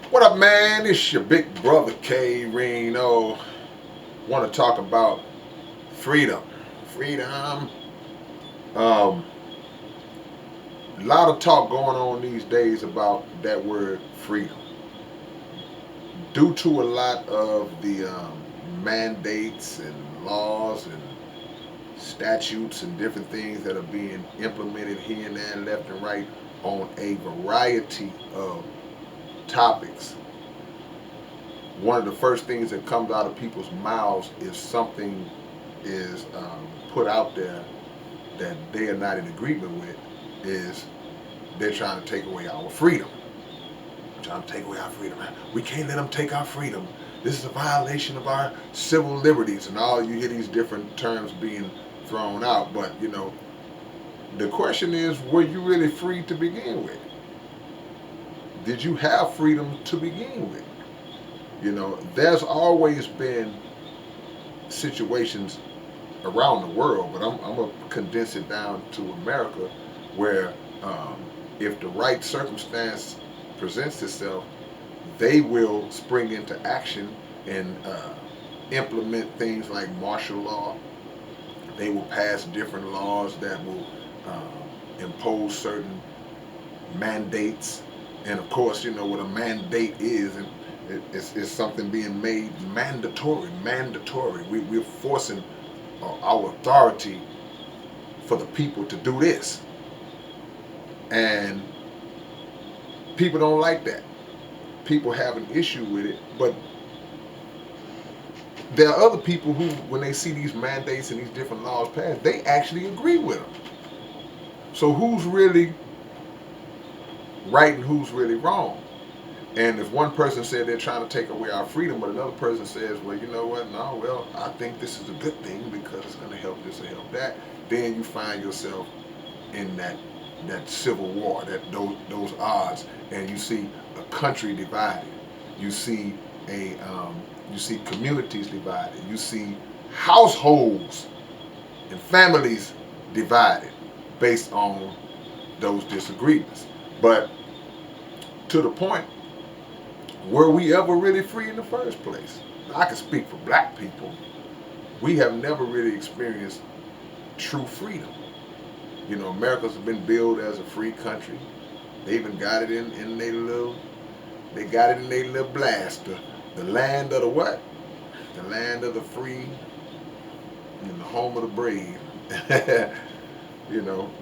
What up, man? It's your big brother K-Rino. Want to talk about freedom. Freedom. Um, a lot of talk going on these days about that word freedom. Due to a lot of the mandates and laws and statutes and different things that are being implemented here and there, left and right, on a variety of topics, one of the first things that comes out of people's mouths is something is put out there that they are not in agreement with, is they're trying to take away our freedom. They're trying to take away our freedom. We can't let them take our freedom. This is a violation of our civil liberties, and all you hear these different terms being thrown out. But the question is, were you really free to begin with? Did you have freedom to begin with? There's always been situations around the world, but I'm gonna condense it down to America, where if the right circumstance presents itself, they will spring into action and implement things like martial law. They will pass different laws that will impose certain mandates, and of course, you know what a mandate is, and it's something being made mandatory. Mandatory. We're forcing our authority for the people to do this, and people don't like that. People have an issue with it, but there are other people who, when they see these mandates and these different laws passed, they actually agree with them. So who's really right and who's really wrong? And if one person said they're trying to take away our freedom, but another person says, well, you know what? No, well, I think this is a good thing because it's going to help this or help that. Then you find yourself in that civil war, those odds, and you see a country divided. You see you see communities divided. You see households and families divided based on those disagreements. But to the point, were we ever really free in the first place? I can speak for black people. We have never really experienced true freedom. America's been billed as a free country. They even got it in their little, they got it in their little blast. The land of the what? The land of the free and the home of the brave.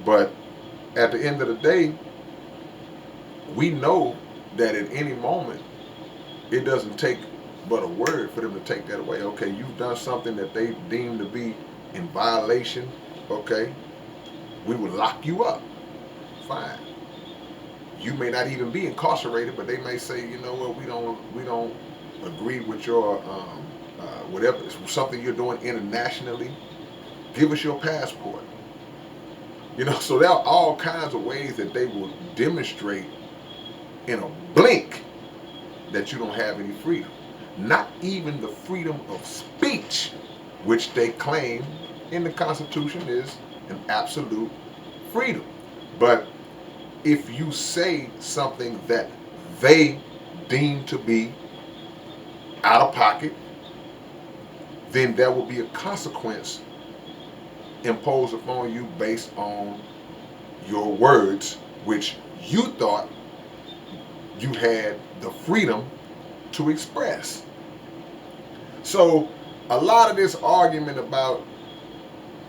But at the end of the day, we know that at any moment it doesn't take but a word for them to take that away. Okay, you've done something that they deem to be in violation. Okay, we will lock you up. Fine. You may not even be incarcerated, but they may say, you know what, we don't agree with your whatever, it's something you're doing internationally. Give us your passport. So there are all kinds of ways that they will demonstrate in a blink that you don't have any freedom. Not even the freedom of speech, which they claim in the Constitution is an absolute freedom. But if you say something that they deem to be out of pocket, then there will be a consequence imposed upon you based on your words, which you thought you had the freedom to express. So a lot of this argument about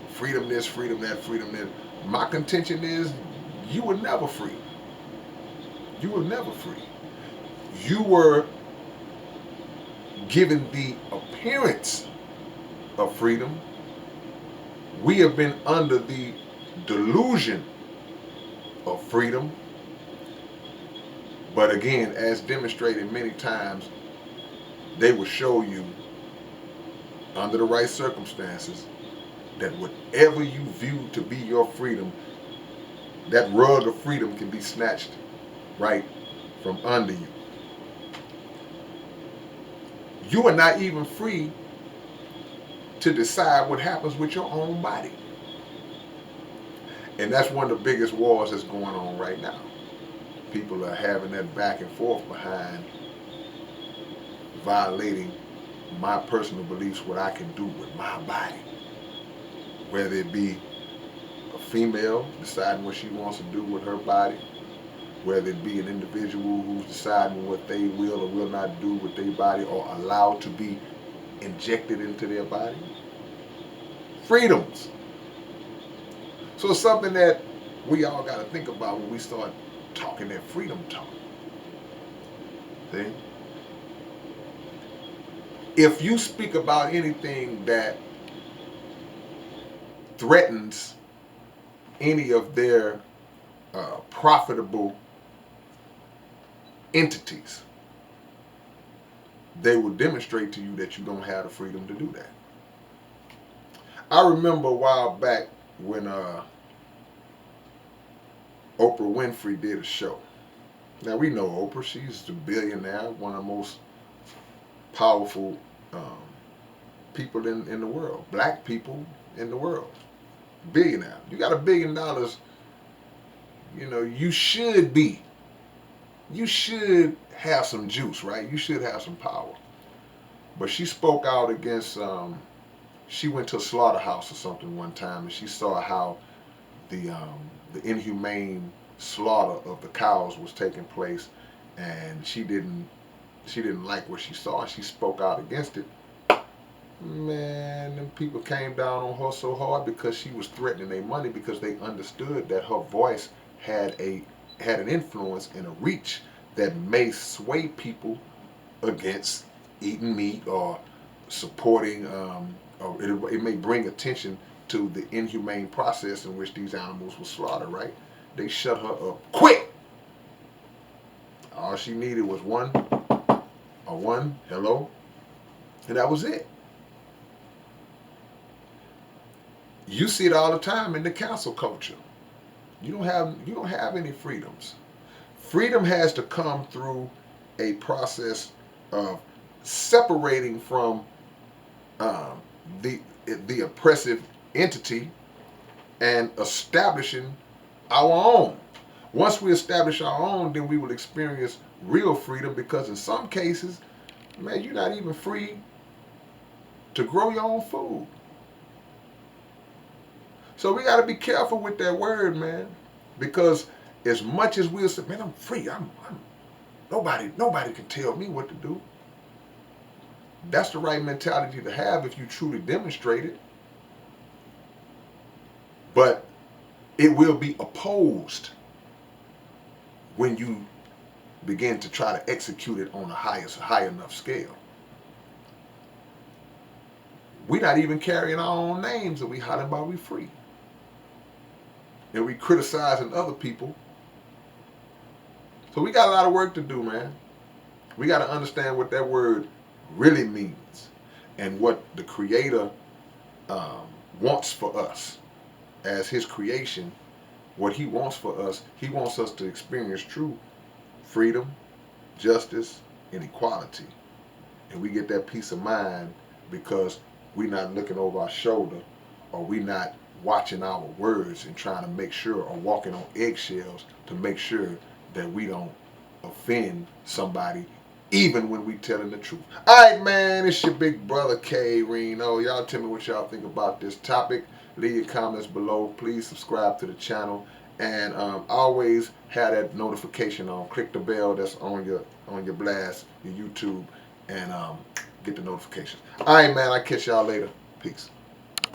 freedom this, freedom that, freedom that, my contention is you were never free. You were never free. You were given the appearance of freedom. We have been under the delusion of freedom. But again, as demonstrated many times, they will show you under the right circumstances that whatever you view to be your freedom, that rug of freedom can be snatched right from under you. You are not even free to decide what happens with your own body. And that's one of the biggest wars that's going on right now. People are having that back and forth behind violating my personal beliefs, what I can do with my body. Whether it be a female deciding what she wants to do with her body, whether it be an individual who's deciding what they will or will not do with their body or allowed to be injected into their body. Freedoms. So it's something that we all got to think about when we start talking that freedom talk. See? If you speak about anything that threatens any of their profitable entities, they will demonstrate to you that you don't have the freedom to do that. I remember a while back when Oprah Winfrey did a show. Now we know Oprah; she's a billionaire, one of the most powerful um, people in the world, black people in the world. Billionaire. You got $1 billion, you should have some juice, right? You should have some power. But she spoke out against, she went to a slaughterhouse or something one time, and she saw how the inhumane slaughter of the cows was taking place, and she didn't like what she saw, and she spoke out against it. Man, them people came down on her so hard because she was threatening their money, because they understood that her voice had an influence and a reach that may sway people against eating meat or supporting, or it may bring attention to the inhumane process in which these animals were slaughtered, right? They shut her up quick. All she needed was one hello, and that was it. You see it all the time in the cancel culture. You don't have any freedoms. Freedom has to come through a process of separating from um, the the oppressive entity and establishing our own. Once we establish our own, then we will experience real freedom, because in some cases, man, you're not even free to grow your own food. So we got to be careful with that word, man, because as much as we'll say, man, I'm free, I'm nobody can tell me what to do. That's the right mentality to have if you truly demonstrate it. But it will be opposed when you begin to try to execute it on a high enough scale. We're not even carrying our own names, and we hollering about we free. And we criticizing other people. So we got a lot of work to do, man. We got to understand what that word really means and what the Creator um, wants for us as His creation. What He wants for us, He wants us to experience true freedom, justice, and equality. And we get that peace of mind because we're not looking over our shoulder, or we're not watching our words and trying to make sure, or walking on eggshells to make sure that we don't offend somebody, even when we telling the truth. All right, man, it's your big brother K-Rino. Y'all tell me what y'all think about this topic. Leave your comments below. Please subscribe to the channel, and always have that notification on. Click the bell that's on your blast, your YouTube, and get the notifications. All right, man. I'll catch y'all later. Peace.